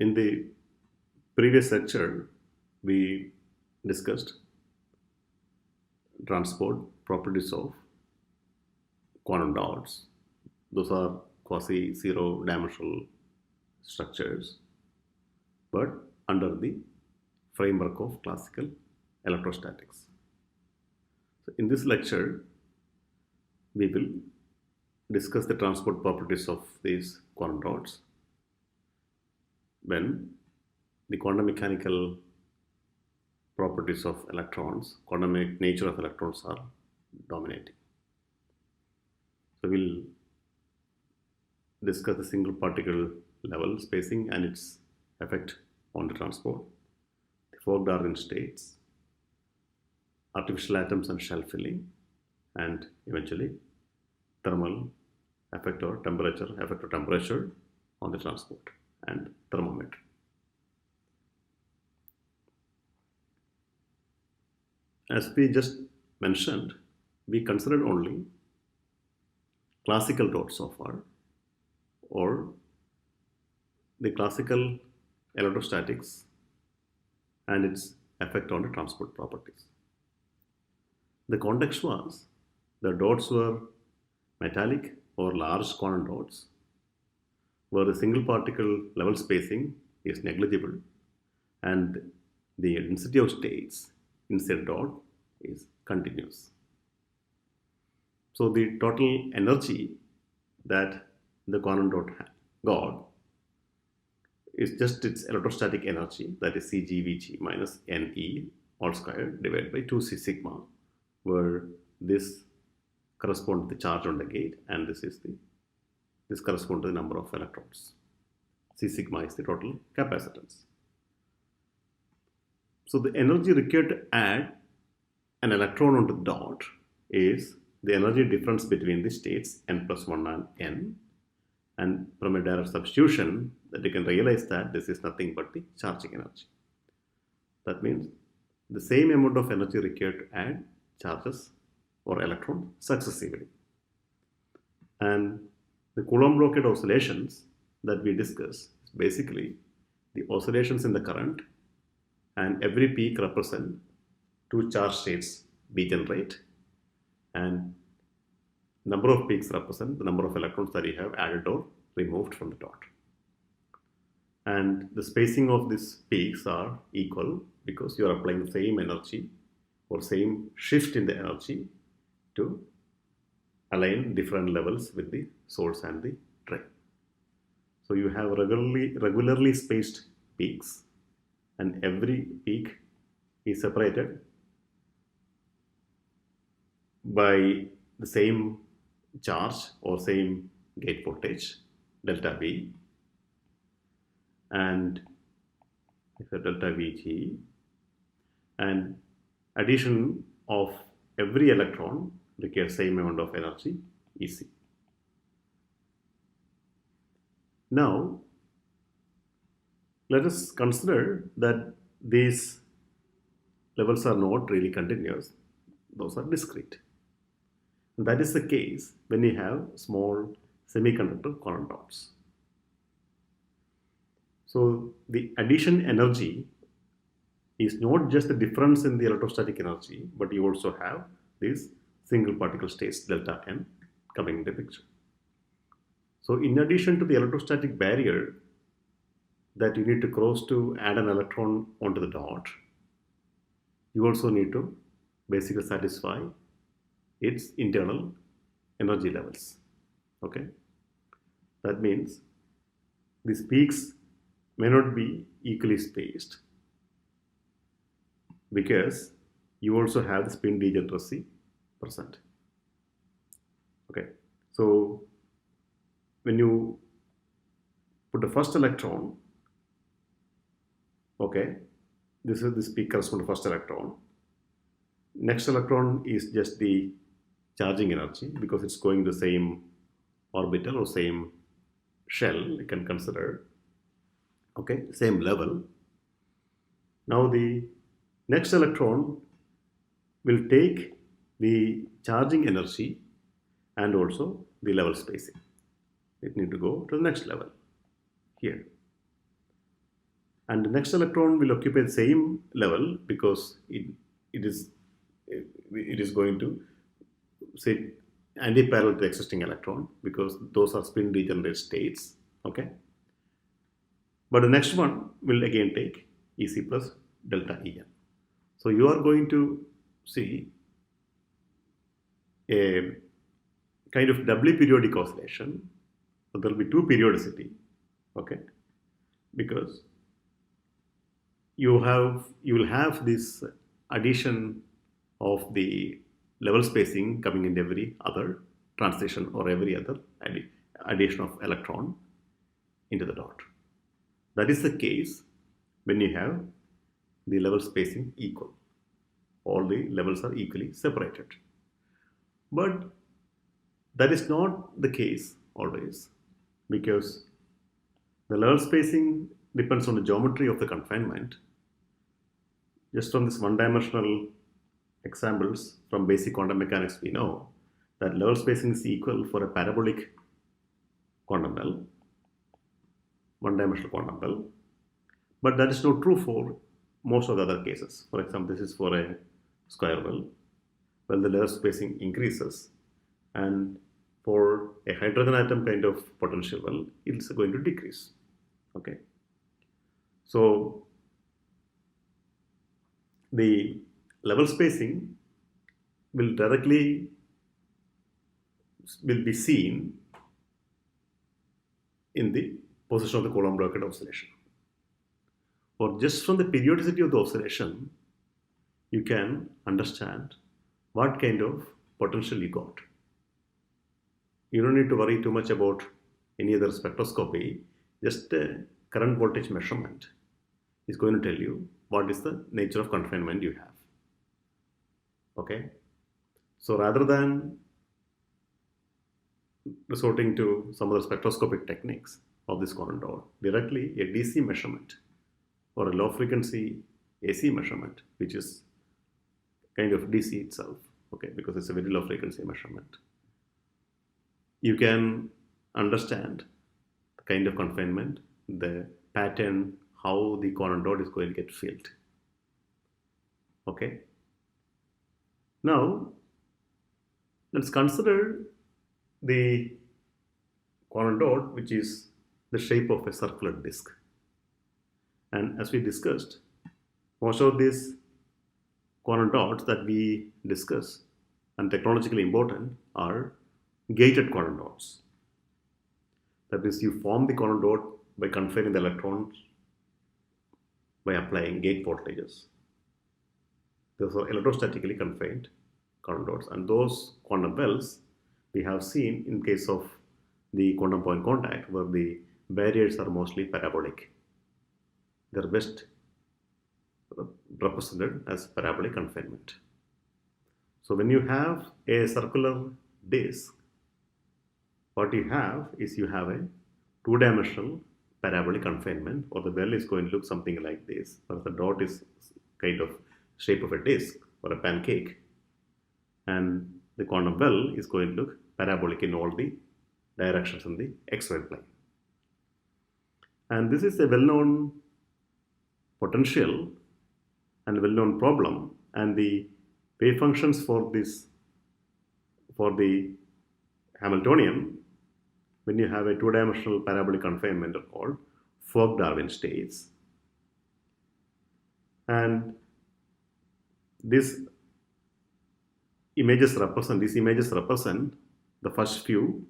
In the previous lecture, we discussed transport properties of quantum dots. Those are quasi-zero dimensional structures, but under the framework of classical electrostatics. So in this lecture, we will discuss the transport properties of these quantum dots when the quantum mechanical properties of electrons, quantum nature of electrons are dominating. So we'll discuss the single particle level spacing and its effect on the transport, the forked origin states, artificial atoms and shell filling, and eventually thermal effect or temperature on the transport and thermometry. As we just mentioned, we considered only classical dots so far, or the classical electrostatics and its effect on the transport properties. The context was the dots were metallic or large quantum dots where the single particle level spacing is negligible and the density of states inside the dot is continuous. So the total energy that the quantum dot got is just its electrostatic energy, that is CgVg minus Ne all squared divided by 2c sigma, where this corresponds to the charge on the gate and this corresponds to the number of electrons. C sigma is the total capacitance. So the energy required to add an electron onto the dot is the energy difference between the states n plus 1 and n, and from a direct substitution that you can realize that this is nothing but the charging energy. That means the same amount of energy required to add charges or electrons successively. And the Coulomb blockade oscillations that we discuss is basically the oscillations in the current, and every peak represent two charge states degenerate, and number of peaks represent the number of electrons that you have added or removed from the dot. And the spacing of these peaks are equal because you are applying the same energy or same shift in the energy to align different levels with the source and the drain. So you have regularly spaced peaks, and every peak is separated by the same charge or same gate voltage, delta V, and delta Vg, and addition of every electron requires same amount of energy, Ec. Now let us consider that these levels are not really continuous, those are discrete. And that is the case when you have small semiconductor quantum dots. So the addition energy is not just the difference in the electrostatic energy, but you also have these single particle states delta n coming in the picture. So in addition to the electrostatic barrier that you need to cross to add an electron onto the dot, you also need to basically satisfy its internal energy levels. Okay, that means these peaks may not be equally spaced because you also have the spin degeneracy present. Okay, so when you put the first electron, okay, this peak corresponds to first electron. Next electron is just the charging energy because it's going to the same orbital or same shell, you can consider, okay, same level. Now the next electron will take the charging energy and also the level spacing. It need to go to the next level here. and the next electron will occupy the same level because it is going to say anti-parallel to the existing electron, because those are spin degenerate states. Okay, but the next one will again take EC plus delta En. So you are going to see a kind of doubly periodic oscillation. So there will be two periodicity. Okay, because you will have this addition of the level spacing coming in every other transition or every other addition of electron into the dot. That is the case when you have the level spacing equal. All the levels are equally separated. But that is not the case always, because the level spacing depends on the geometry of the confinement. Just from this one-dimensional examples from basic quantum mechanics, we know that level spacing is equal for a parabolic quantum well, one-dimensional quantum well, but that is not true for most of the other cases. For example, this is for a square well. Well, the level spacing increases, and for a hydrogen atom kind of potential well, it's going to decrease. Okay, so the level spacing will be seen in the position of the Coulomb bracket oscillation. Or just from the periodicity of the oscillation, you can understand what kind of potential you got. You don't need to worry too much about any other spectroscopy. Just a current voltage measurement is going to tell you what is the nature of confinement you have. Okay, so rather than resorting to some other spectroscopic techniques of this quantum dot, directly a DC measurement or a low frequency AC measurement, which is kind of DC itself, okay, because it's a very low frequency measurement, you can understand the kind of confinement, the pattern, how the quantum dot is going to get filled. Okay, now let's consider the quantum dot, which is the shape of a circular disk. And as we discussed, most of these quantum dots that we discuss and technologically important are gated quantum dots. That means you form the quantum dot by confining the electrons by applying gate voltages. Those are electrostatically confined quantum dots, and those quantum wells we have seen in case of the quantum point contact, where the barriers are mostly parabolic. They're best represented as parabolic confinement. So when you have a circular disk, what you have is you have a two-dimensional parabolic confinement, or the well is going to look something like this, where the dot is kind of shape of a disk or a pancake, and the quantum well is going to look parabolic in all the directions in the x-ray plane. And this is a well-known potential and well-known problem, and the wave functions for this, for the Hamiltonian, when you have a two-dimensional parabolic confinement, are called Fock-Darwin states. And these images represent the first few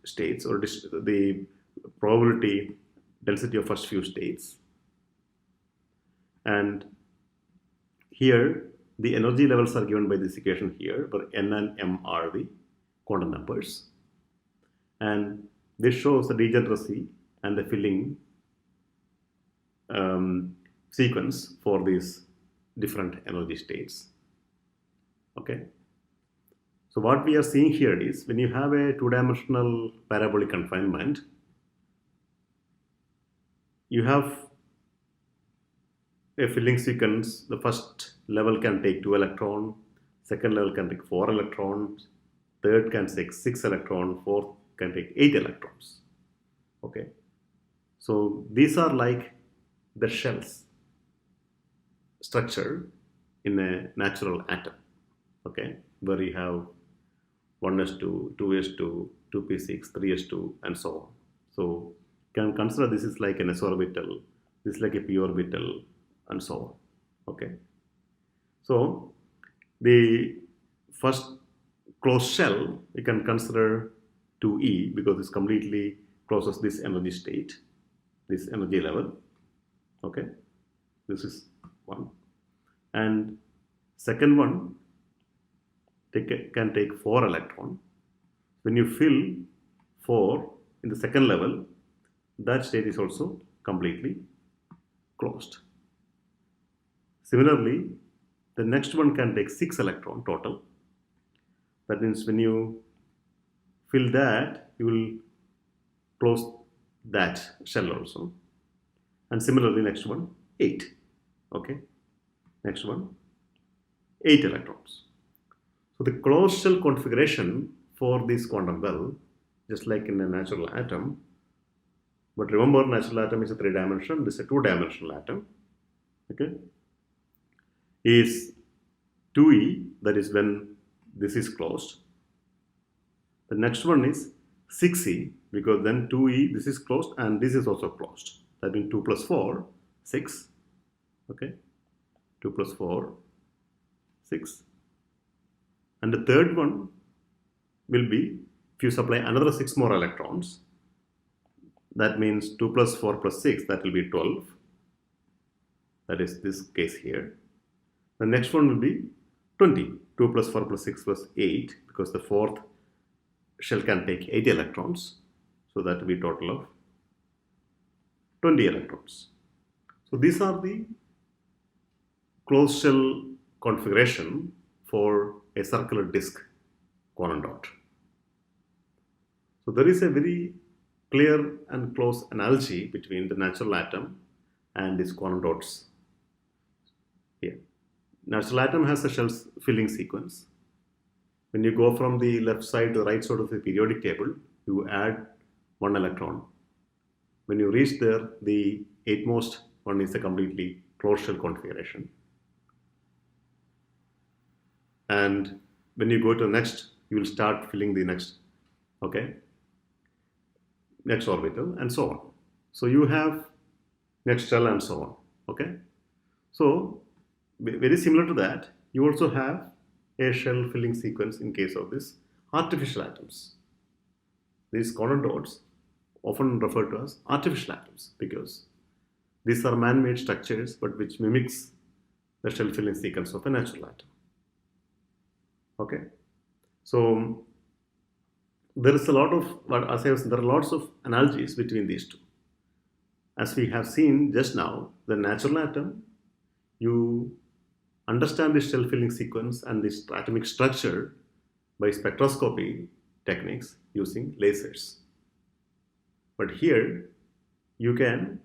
states, or the probability density of first few states. And here the energy levels are given by this equation here, where n and m are the quantum numbers. And this shows the degeneracy and the filling sequence for these different energy states. Okay. So what we are seeing here is, when you have a two-dimensional parabolic confinement, you have a filling sequence. The first level can take 2 electrons, second level can take 4 electrons, third can take 6 electrons, fourth can take 8 electrons. Okay, so these are like the shell's structure in a natural atom, okay, where you have 1s2, 2s2, 2p6, 3s2, and so on. So can consider this is like an s orbital, this is like a p orbital, and so on. Okay. So the first closed shell you can consider 2e because this completely closes this energy state, this energy level. Okay. This is one. And second one can take 4 electron. When you fill 4 in the second level, that state is also completely closed. Similarly, the next one can take 6 electron total. That means when you fill that, you will close that shell also. And similarly, next one, 8. Okay. Next one, 8 electrons. So the closed shell configuration for this quantum well, just like in a natural atom, but remember natural atom is a 3-dimensional, this is a 2-dimensional atom, okay, is 2e, that is when this is closed. The next one is 6e, because then 2e, this is closed and this is also closed. That means 2 plus 4, 6, okay, 2 plus 4, 6. And the third one will be, if you supply another 6 more electrons, that means 2 plus 4 plus 6, that will be 12. That is this case here. The next one will be 20. 2 plus 4 plus 6 plus 8, because the fourth shell can take 8 electrons. So that will be a total of 20 electrons. So these are the closed shell configuration for a circular disk quantum dot. So there is a very clear and close analogy between the natural atom and these quantum dots here. Natural atom has a shell filling sequence. When you go from the left side to the right side of the periodic table, you add 1 electron. When you reach there, the eightmost one is a completely closed shell configuration. And when you go to the next, you will start filling the next, okay, next orbital and so on. So you have next shell and so on, okay. So very similar to that, you also have a shell filling sequence in case of this artificial atoms. These quantum dots often referred to as artificial atoms because these are man-made structures but which mimics the shell filling sequence of a natural atom. Okay, so there is a lot of, as I was saying, there are lots of analogies between these two. As we have seen just now, the natural atom, you understand the shell filling sequence and this atomic structure by spectroscopy techniques using lasers. But here, you can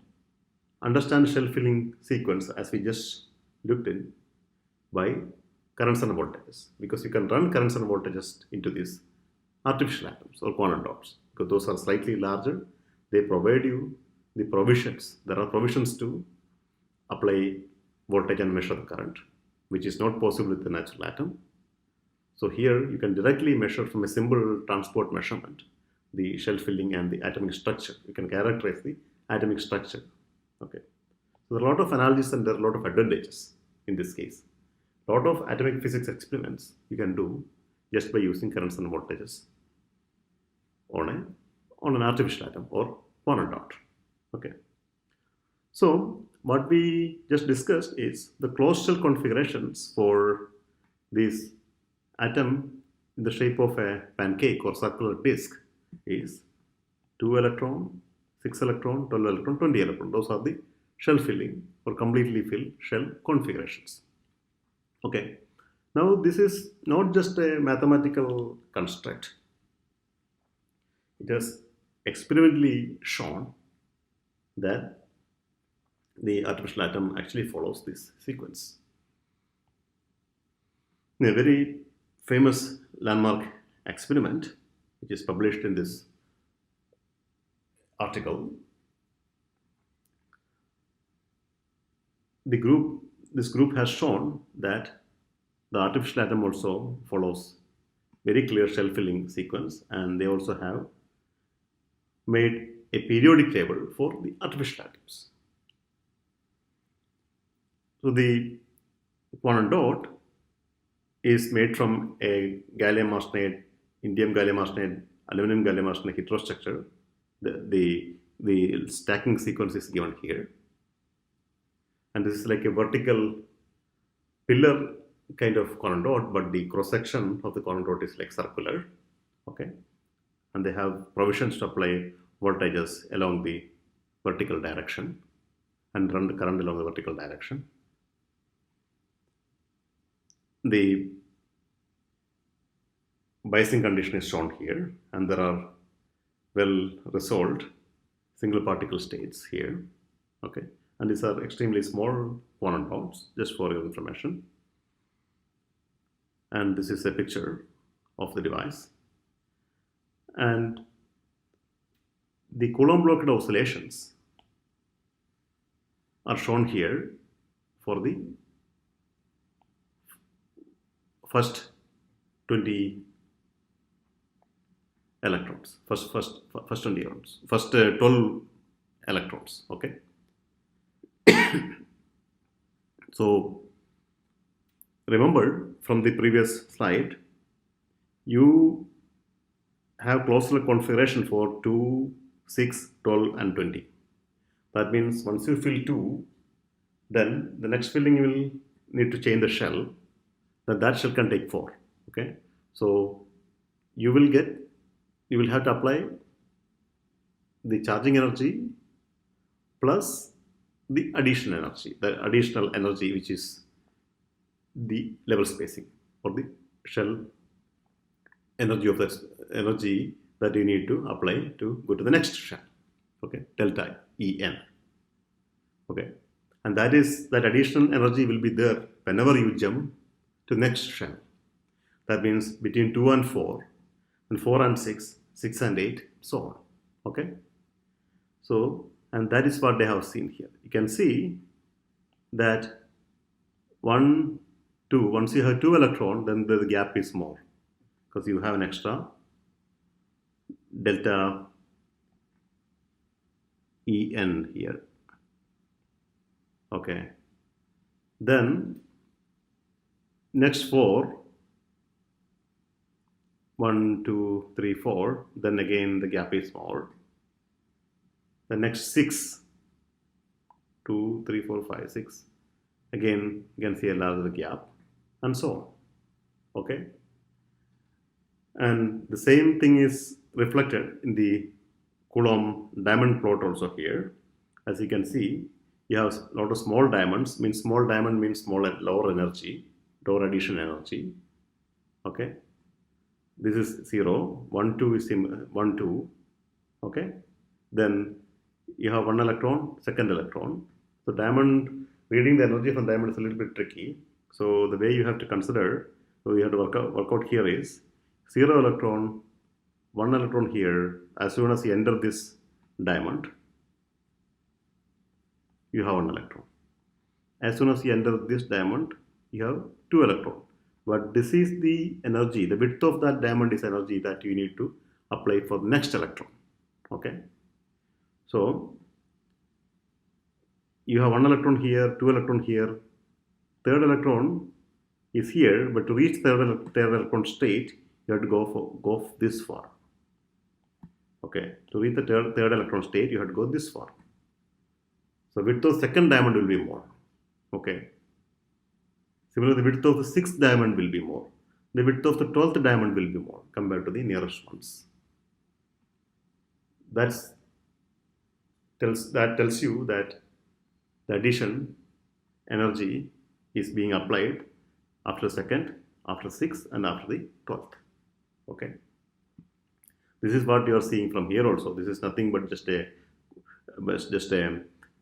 understand shell filling sequence as we just looked in by currents and voltages, because you can run currents and voltages into these artificial atoms or quantum dots because those are slightly larger. They provide you the provisions. There are provisions to apply voltage and measure the current, which is not possible with the natural atom. So here you can directly measure from a simple transport measurement the shell filling and the atomic structure. You can characterize the atomic structure. Okay. So there are a lot of analogies and there are a lot of advantages in this case. A lot of atomic physics experiments you can do just by using currents and voltages on an artificial atom or quantum dot. Okay. So what we just discussed is the closed shell configurations for this atom in the shape of a pancake or circular disk is 2 electron, 6 electron, 12 electron, 20 electron. Those are the shell filling or completely filled shell configurations. Okay. Now this is not just a mathematical construct. It has experimentally shown that the artificial atom actually follows this sequence. In a very famous landmark experiment, which is published in this article, this group has shown that the artificial atom also follows very clear shell filling sequence, and they also have made a periodic table for the artificial atoms. So the quantum dot is made from a gallium arsenide, indium gallium arsenide, aluminum gallium arsenide heterostructure. The stacking sequence is given here. And this is like a vertical pillar kind of quantum dot, but the cross section of the quantum dot is like circular. Okay. And they have provisions to apply voltages along the vertical direction and run the current along the vertical direction. The biasing condition is shown here, and there are well resolved single particle states here. Okay, and these are extremely small quantum dots, just for your information. And this is a picture of the device. And the Coulomb blockade oscillations are shown here for the first 20 electrons, first 20 electrons, first 12 electrons. Okay. So remember from the previous slide, you have closed configuration for 2, 6, 12, and 20. That means once you fill 2, then the next filling you will need to change the shell. That shell can take 4. Okay, so you will have to apply the charging energy plus the additional energy, which is the level spacing, or the shell energy of that energy that you need to apply to go to the next shell. Okay, delta En. Okay, and that additional energy will be there whenever you jump to next shell. That means between 2 and 4, and 4 and 6, 6 and 8, so on. Okay, so, and that is what they have seen here. You can see that 1, 2, once you have 2 electrons, then the gap is more, because you have an extra delta En here. Okay, then next 4, 1, 2, 3, 4, then again the gap is more. The next 6, 2, 3, 4, 5, 6, again you can see a larger gap, and so on. Okay, and the same thing is reflected in the Coulomb diamond plot also here. As you can see, you have a lot of small diamonds. Small diamond means lower energy, lower addition energy. Okay, this is 0, 1, 2 is 1, 2. Okay, then you have 1 electron, second electron. So diamond, reading the energy from diamond is a little bit tricky. So the way you have to consider, so you have to work out here is 0 electron, 1 electron here. As soon as you enter this diamond, you have 1 electron. As soon as you enter this diamond, you have 2 electrons. But this is the energy, the width of that diamond is energy that you need to apply for the next electron. Okay, so you have 1 electron here, 2 electron here, third electron is here, but to reach third electron state, you have to go this far. Okay, to reach the third electron state, you have to go this far. So width of second diamond will be more. Okay, similarly, the width of the 6th diamond will be more. The width of the 12th diamond will be more compared to the nearest ones. That tells you that the addition energy is being applied after 2nd, after 6th, and after the 12th. Okay, this is what you are seeing from here also. This is nothing but just a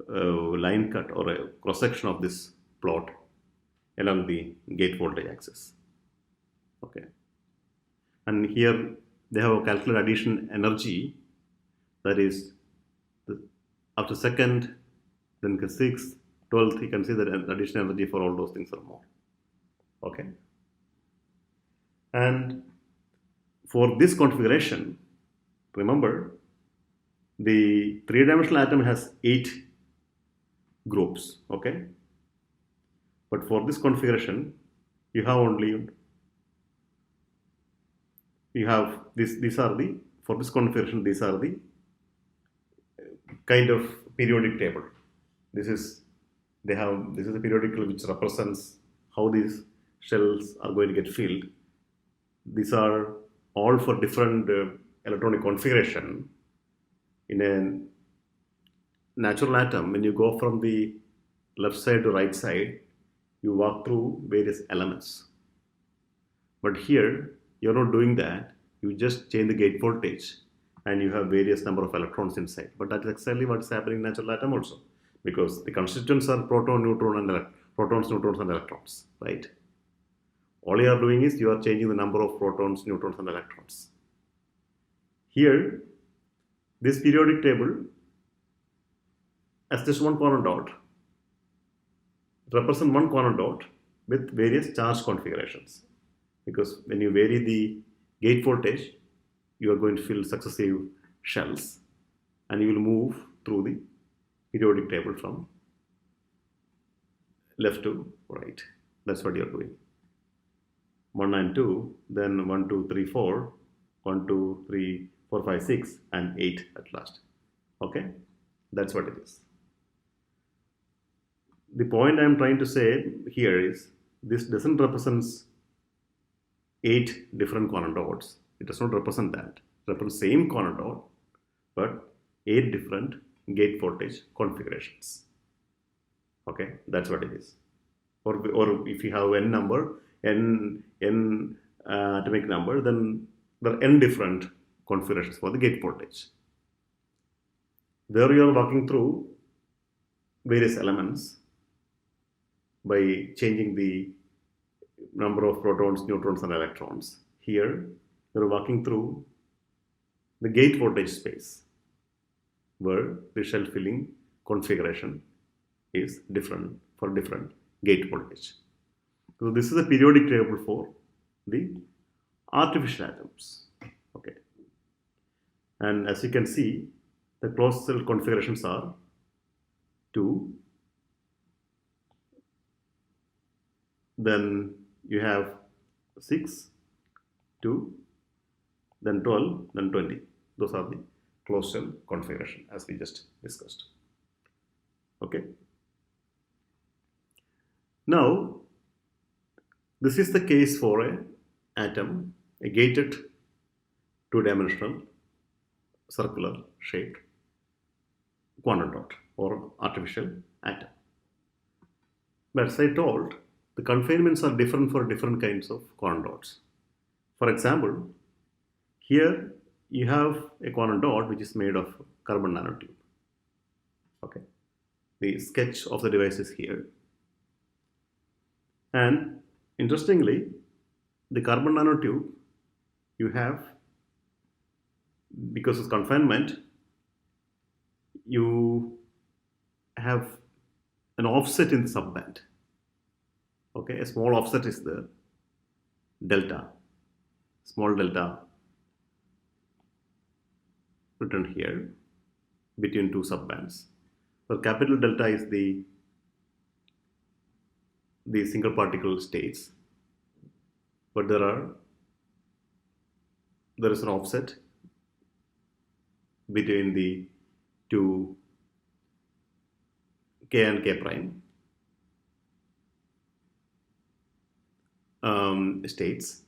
line cut or a cross section of this plot along the gate voltage axis. Okay, and here they have a calculated addition energy, that is after 2nd, then 6th, 12th, you can see that additional energy for all those things are more. Okay. And for this configuration, remember, the three-dimensional atom has 8 groups. Okay. But for this configuration, you have only, you have this, these are the, for this configuration, these are the kind of periodic table. This is, they have, this is a periodic table which represents how these shells are going to get filled. These are all for different electronic configuration. In a natural atom, when you go from the left side to right side, you walk through various elements. But here, you're not doing that. You just change the gate voltage and you have various number of electrons inside. But that's exactly what's happening in natural atom also, because the constituents are proton, neutron, and protons, neutrons, and electrons, right? All you are doing is you are changing the number of protons, neutrons, and electrons. Here, this periodic table has just one quantum dot, represent one quantum dot with various charge configurations. Because when you vary the gate voltage, you are going to fill successive shells and you will move through the periodic table from left to right. That's what you are doing. 1 and 2, then 1, 2, 3, 4, 1, 2, 3, 4, 5, 6, and 8 at last. Okay, that's what it is. The point I am trying to say here is this doesn't represent 8 different quantum dots. It does not represent that. It represents same quantum dot, but 8 different gate voltage configurations. Okay, that's what it is. Or if you have n number, n atomic number, then there are n different configurations for the gate voltage. There you are walking through various elements by changing the number of protons, neutrons, and electrons. Here, you are walking through the gate voltage space, where the shell filling configuration is different for different gate voltage. So this is a periodic table for the artificial atoms. Okay. And as you can see, the closed cell configurations are 2, then you have 6, 2, then 12, then 20. Those are the closed cell configuration as we just discussed. Okay. Now, this is the case for an atom, a gated 2-dimensional circular shaped quantum dot or artificial atom. But as I told, the confinements are different for different kinds of quantum dots. For example, here you have a quantum dot which is made of carbon nanotube. Okay, the sketch of the device is here. And interestingly, the carbon nanotube you have, because of confinement, you have an offset in the subband. Okay, a small offset is the delta, small delta written here between 2 subbands. So capital delta is the single particle states, but there is an offset between the 2 k and k prime states,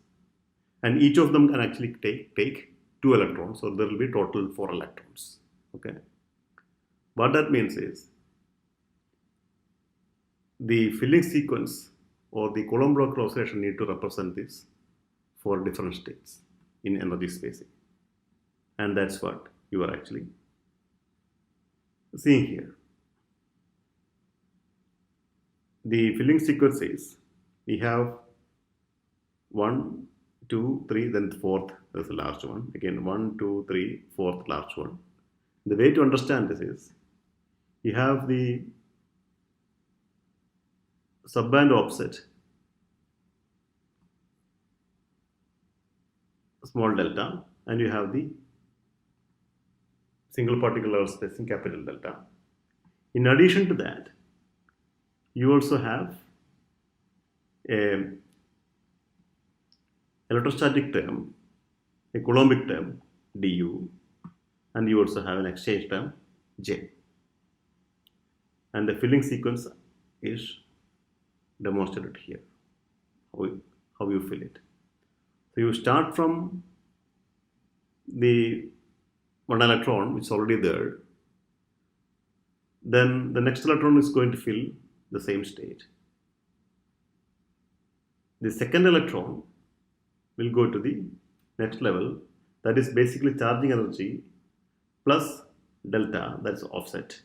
and each of them can actually take 2 electrons, so there will be total 4 electrons. Okay, what that means is the filling sequence or the Coulomb-Bloch oscillation need to represent this 4 different states in energy spacing, and that's what you are actually seeing here. The filling sequence is we have 1, 2, 3, then the 4th, there's a large one. Again, 1, 2, 3, 4th large one. The way to understand this is you have the subband offset small delta, and you have the single particle level spacing capital delta. In addition to that, you also have a electrostatic term, a Coulombic term du, and you also have an exchange term J. And the filling sequence is demonstrated here, how you fill it. So you start from the one electron which is already there, then the next electron is going to fill the same state. The second electron will go to the next level, that is basically charging energy plus delta, that's offset.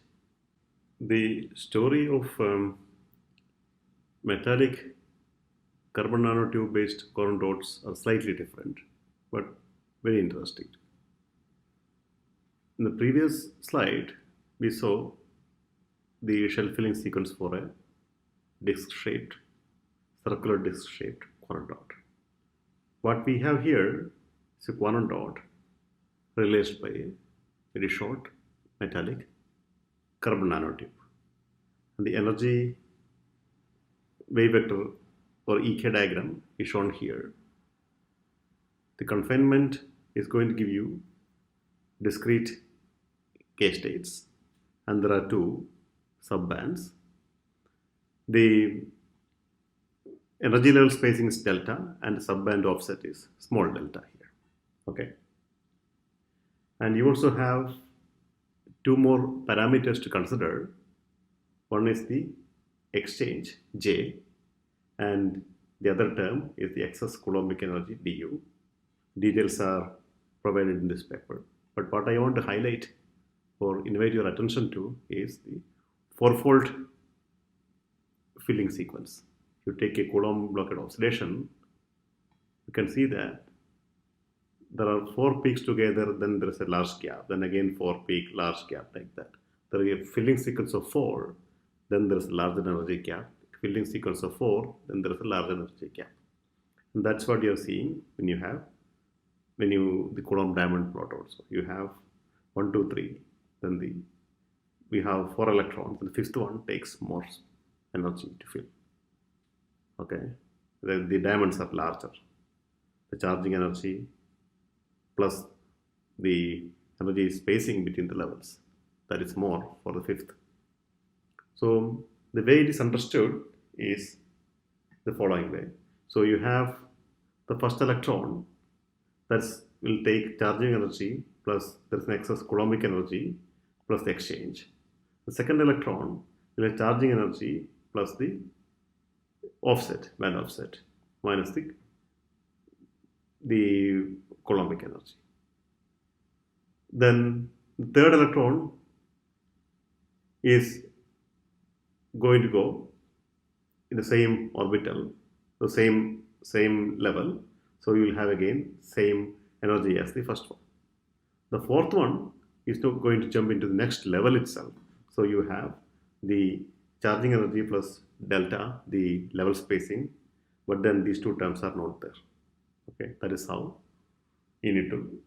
The story of metallic carbon nanotube based quantum dots are slightly different, but very interesting. In the previous slide, we saw the shell filling sequence for a disc-shaped, circular disc-shaped quantum dot. What we have here is a quantum dot released by a very short metallic carbon nanotube. And the energy wave vector or EK diagram is shown here. The confinement is going to give you discrete K states, and there are two subbands. The energy level spacing is delta, and the subband offset is small delta here. Okay. And you also have two more parameters to consider. One is the exchange J, and the other term is the excess Coulombic energy du. Details are provided in this paper. But what I want to highlight or invite your attention to is the fourfold filling sequence. If you take a Coulomb blockade oscillation, you can see that there are 4 peaks together, then there is a large gap, then again 4 peak, large gap, like that. There is a filling sequence of 4, then there is a large energy gap. Filling sequence of 4, then there is a large energy gap. And that's what you're seeing when you have the Coulomb diamond plot also. You have 1, 2, 3, then we have 4 electrons, and the 5th one takes more energy to fill. Okay, the diamonds are larger. The charging energy plus the energy spacing between the levels, that is more for the 5th. So the way it is understood is the following way. So you have the first electron that will take charging energy plus there is an excess Coulombic energy plus the exchange. The second electron will have charging energy plus the offset, band offset, minus the Coulombic energy. Then the third electron is going to go in the same orbital, the same level. So you will have again same energy as the first one. The fourth one is not going to jump into the next level itself. So you have the charging energy plus delta, the level spacing, but then these two terms are not there. Okay, that is how you need to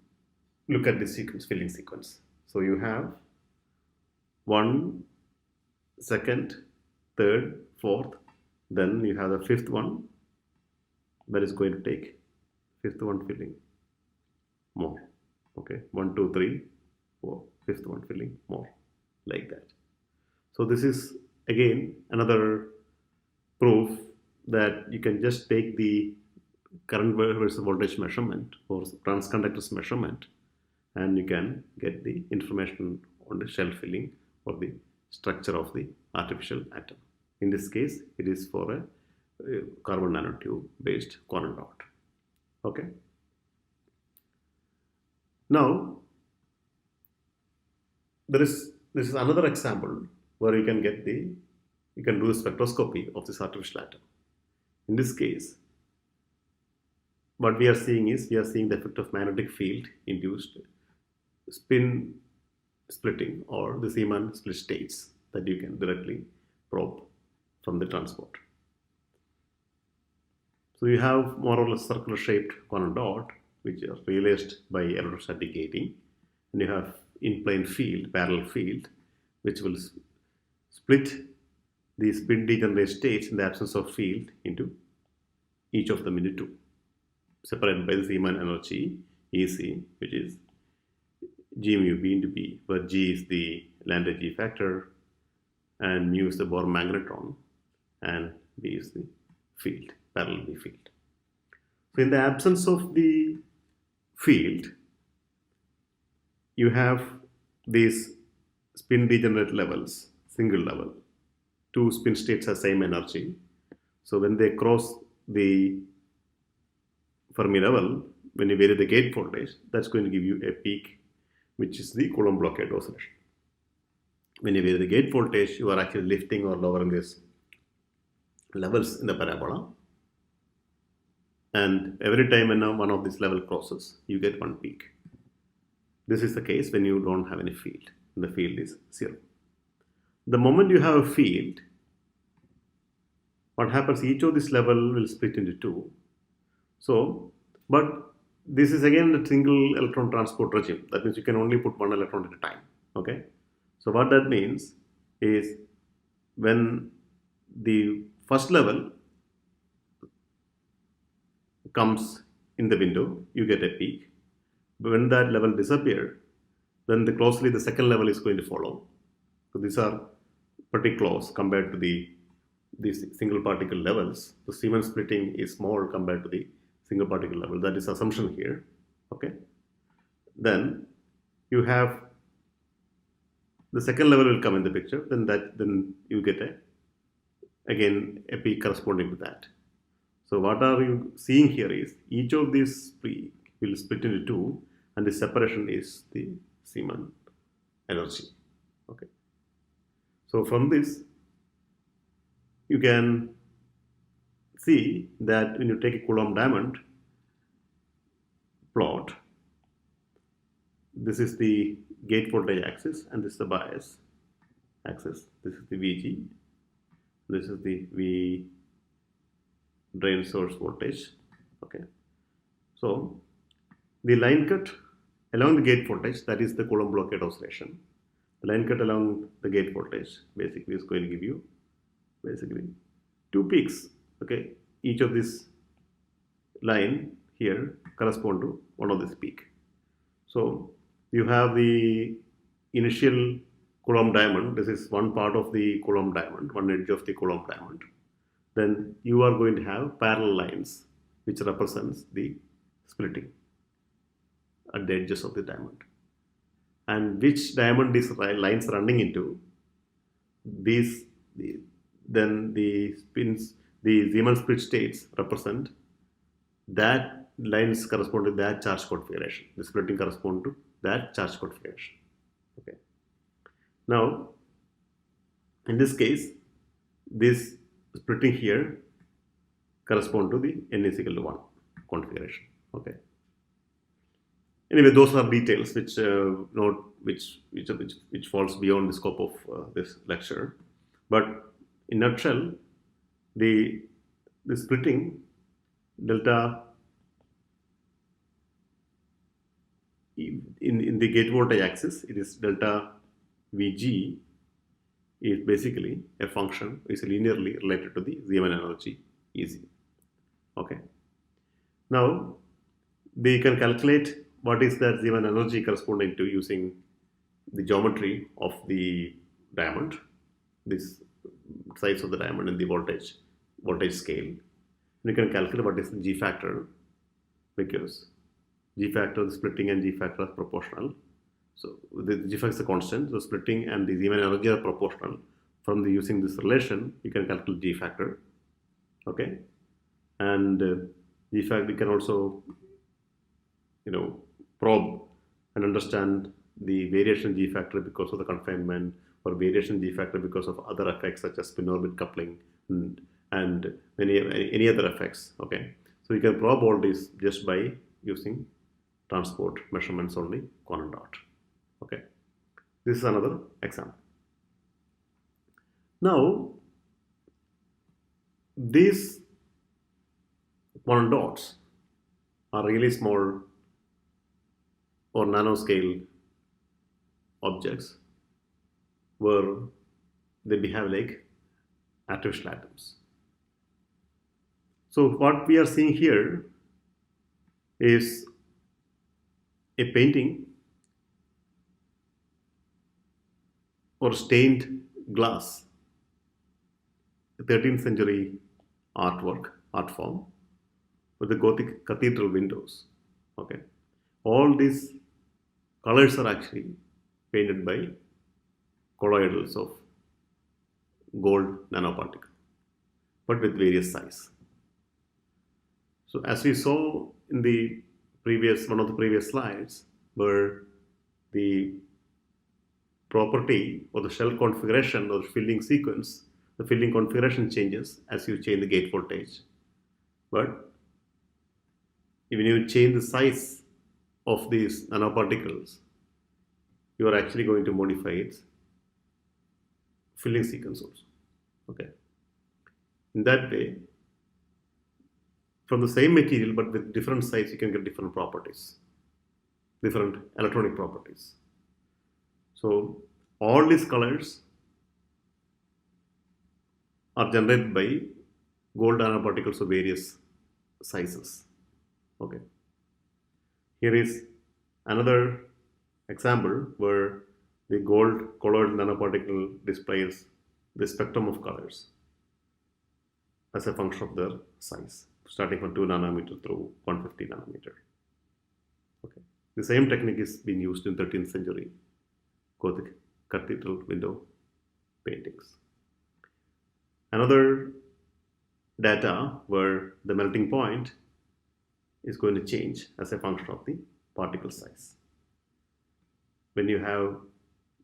look at this sequence, filling sequence. So you have 1, 2nd, 3rd, 4th, then you have the 5th one that is going to take 5th one filling more. Okay, 1, 2, 3, 4, 5th one filling more, like that. So this is again another proof that you can just take the current versus voltage measurement or transconductors measurement, and you can get the information on the shell filling or the structure of the artificial atom. In this case, it is for a carbon nanotube based quantum dot. Okay. Now, this is another example where you can do the spectroscopy of this artificial atom. In this case, what we are seeing is the effect of magnetic field induced spin splitting or the Zeeman split states that you can directly probe from the transport. So you have more or less circular shaped quantum dot, which is realized by electrostatic gating, and you have in-plane field, parallel field, which will split the spin degenerate states in the absence of field into each of them into two, separated by the Zeeman energy EC, which is G mu B into B, where G is the lambda G factor, and mu is the Bohr magnetron, and B is the field, parallel B field. So in the absence of the field, you have these spin degenerate levels, single level. Two spin states have same energy. So when they cross the Fermi level, when you vary the gate voltage, that's going to give you a peak, which is the Coulomb blockade oscillation. When you vary the gate voltage, you are actually lifting or lowering these levels in the parabola. And every time when one of these level crosses, you get one peak. This is the case when you don't have any field. The field is zero. The moment you have a field, what happens, each of this level will split into two. So, but this is again a single electron transport regime. That means you can only put one electron at a time. Okay. So what that means is when the first level comes in the window, you get a peak. But when that level disappears, then closely the second level is going to follow. So these are pretty close compared to these single particle levels. The Zeeman splitting is small compared to the single particle level. That is assumption here. Okay. Then you have the second level will come in the picture. Then you get again a peak corresponding to that. So what are you seeing here is each of these peak will split into two, and the separation is the Zeeman energy. Okay. So from this, you can see that when you take a Coulomb diamond plot, this is the gate voltage axis and this is the bias axis. This is the VG. This is the V drain source voltage. Okay. So the line cut along the gate voltage, that is the Coulomb blockade oscillation. The line cut along the gate voltage basically is going to give you basically two peaks. Okay. Each of this line here correspond to one of this peak. So you have the initial Coulomb diamond. This is one part of the Coulomb diamond, one edge of the Coulomb diamond. Then you are going to have parallel lines which represents the splitting at the edges of the diamond. And which diamond these lines running into, then the spins, the Zeeman split states represent that lines correspond to that charge configuration. The splitting correspond to that charge configuration. Okay. Now, in this case, this splitting here correspond to the n is equal to 1 configuration. Okay. Anyway, those are details which which falls beyond the scope of this lecture. But in a nutshell, the splitting delta in the gate voltage axis, it is delta Vg is basically a function, is linearly related to the Zeeman energy EZ. Okay. Now, we can calculate what is that Zeeman energy corresponding to using the geometry of the diamond, this size of the diamond and the voltage scale. We can calculate what is the G factor, because G factor, the splitting and G factor are proportional. So the G factor is a constant, so splitting and the Zeeman energy are proportional. From using this relation, you can calculate G factor. Okay, and G factor we can also, probe and understand the variation G factor because of the confinement, or variation G factor because of other effects such as spin orbit coupling and any other effects. Okay, so you can probe all this just by using transport measurements on the quantum dot. Okay, this is another example. Now, this monodots are really small or nanoscale objects where they behave like artificial atoms. So what we are seeing here is a painting or stained glass, a 13th century art form with the Gothic cathedral windows. Okay, all these colors are actually painted by colloidals of gold nanoparticle, but with various size. So as we saw in the one of the previous slides, where the property or the shell configuration or the filling sequence, the filling configuration changes as you change the gate voltage. But when you change the size of these nanoparticles, you are actually going to modify its filling sequence also. Okay. In that way, from the same material but with different size, you can get different properties, different electronic properties. So all these colors are generated by gold nanoparticles of various sizes. Okay. Here is another example where the gold colored nanoparticle displays the spectrum of colors as a function of their size, starting from 2 nanometer through 150 nanometer. Okay. The same technique is being used in 13th century Gothic cathedral window paintings. Another data where the melting point is going to change as a function of the particle size. When you have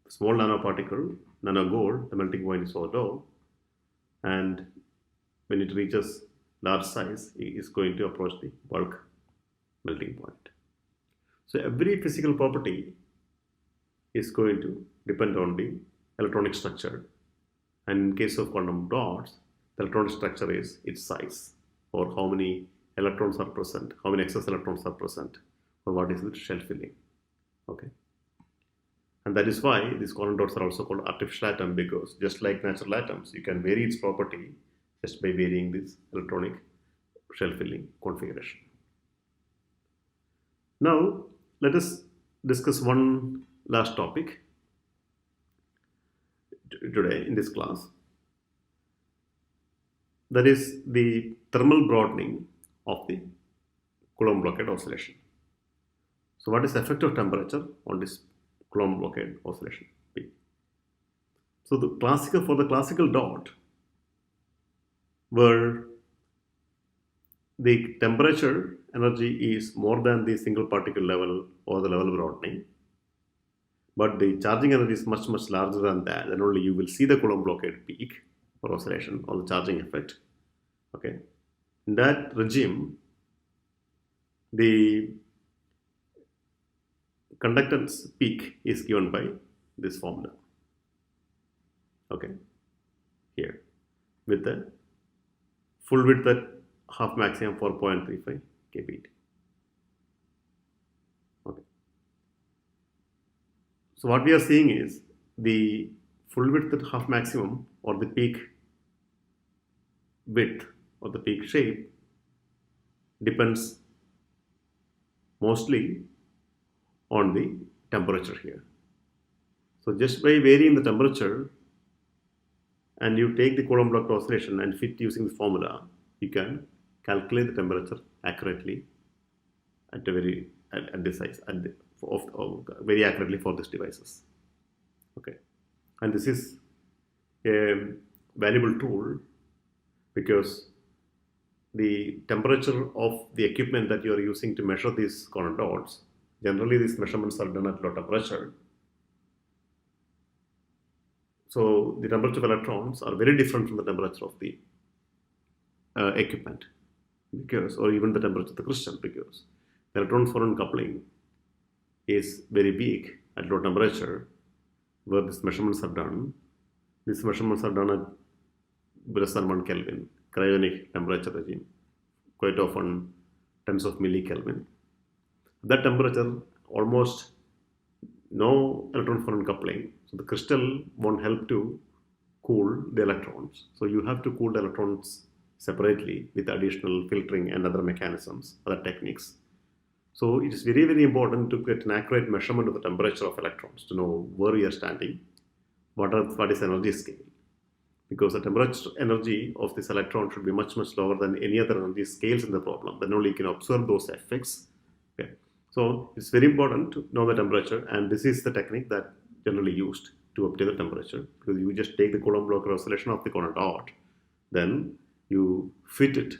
small nanoparticle, Nano-Gold, the melting point is so low, and when it reaches large size, it is going to approach the bulk melting point. So every physical property is going to depend on the electronic structure, and in case of quantum dots, the electronic structure is its size, or how many electrons are present, how many excess electrons are present, or what is the shell filling. Okay. And that is why these quantum dots are also called artificial atom, because just like natural atoms, you can vary its property just by varying this electronic shell filling configuration. Now, let us discuss one last topic today in this class. That is the thermal broadening of the Coulomb blockade oscillation. So what is the effect of temperature on this Coulomb blockade oscillation? So the classical dot, where the temperature energy is more than the single particle level or the level broadening, but the charging energy is much larger than that, then only you will see the Coulomb blockade peak or oscillation or the charging effect. Okay. In that regime, the conductance peak is given by this formula. Okay. Here, with the full width at half maximum for 0.35 kPt. Okay. So what we are seeing is the full width at half maximum, or the peak width or the peak shape, depends mostly on the temperature here. So just by varying the temperature, and you take the Coulomb blockade oscillation and fit using the formula, you can calculate the temperature accurately at a very accurately for these devices. Okay, and this is a valuable tool because the temperature of the equipment that you are using to measure these quantum dots, generally these measurements are done at low temperature. So the temperature of electrons are very different from the temperature of the equipment, or even the temperature of the crystal, because the electron-photon coupling is very weak at low temperature, where these measurements are done. These measurements are done at less than 1 Kelvin, cryogenic temperature regime, quite often tens of millikelvin. At that temperature, almost no electron-photon coupling, so the crystal won't help to cool the electrons. So you have to cool the electrons separately with additional filtering and other mechanisms, other techniques. So it is very, very important to get an accurate measurement of the temperature of electrons to know where you are standing, what is energy scale. Because the temperature energy of this electron should be much, much lower than any other energy scales in the problem. Then only you can observe those effects. Okay. So it's very important to know the temperature, and this is the technique that generally used to obtain the temperature, because you just take the Coulomb-Blocher oscillation of the corner dot, then you fit it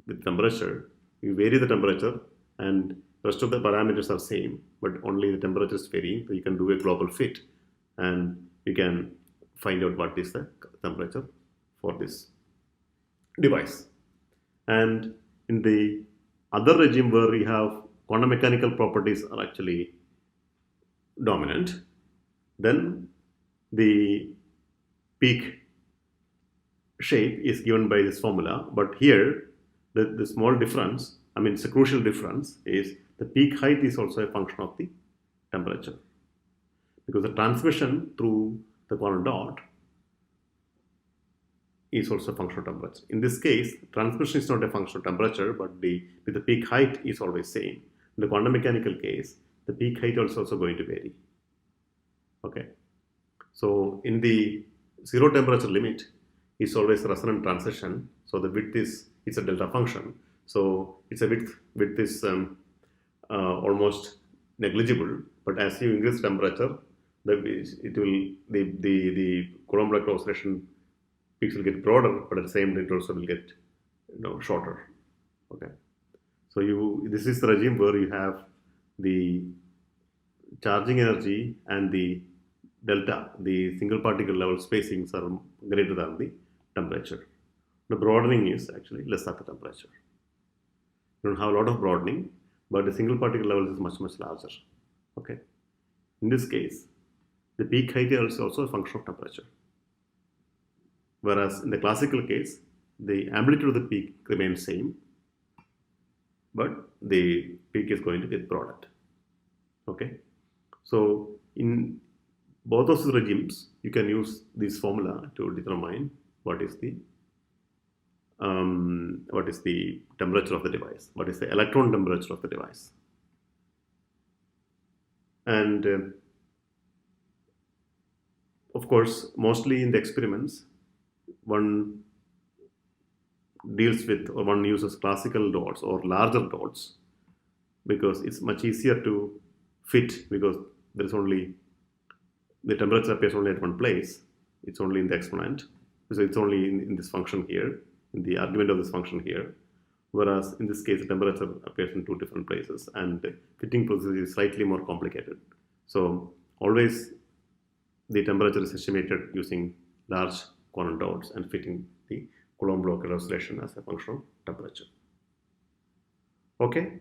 with temperature, you vary the temperature, and rest of the parameters are same, but only the temperature is varying. So you can do a global fit, and you can find out what is the temperature for this device. And in the other regime where we have quantum mechanical properties are actually dominant, then the peak shape is given by this formula. But here, the small difference, I mean, it's a crucial difference, is the peak height is also a function of the temperature. Because the transmission through the quantum dot is also a function of temperature. In this case, transmission is not a function of temperature, but the peak height is always same. In the quantum mechanical case, the peak height is also going to vary. Okay. So in the zero temperature limit is always a resonant transition. So the width is, it's a delta function. So it's a width is almost negligible. But as you increase temperature, the Coulomb-Blocher oscillation peaks will get broader, but at the same time it also will get shorter. Okay. So this is the regime where you have the charging energy and the delta, the single particle level spacings are greater than the temperature. The broadening is actually less than the temperature. You don't have a lot of broadening, but the single particle level is much, much larger. Okay. In this case, the peak height is also a function of temperature. Whereas in the classical case, the amplitude of the peak remains same, but the peak is going to get broadened. Okay. So in both of the regimes, you can use this formula to determine what is the temperature of the device, what is the electron temperature of the device. And of course, mostly in the experiments, one deals with, or one uses classical dots or larger dots, because it's much easier to fit, because there is only, the temperature appears only at one place, it's only in the exponent, so it's only in this function here, in the argument of this function here, whereas in this case the temperature appears in two different places, and the fitting process is slightly more complicated. So always the temperature is estimated using large quantum dots and fitting the Coulomb-Blocher oscillation as a function of temperature. Okay.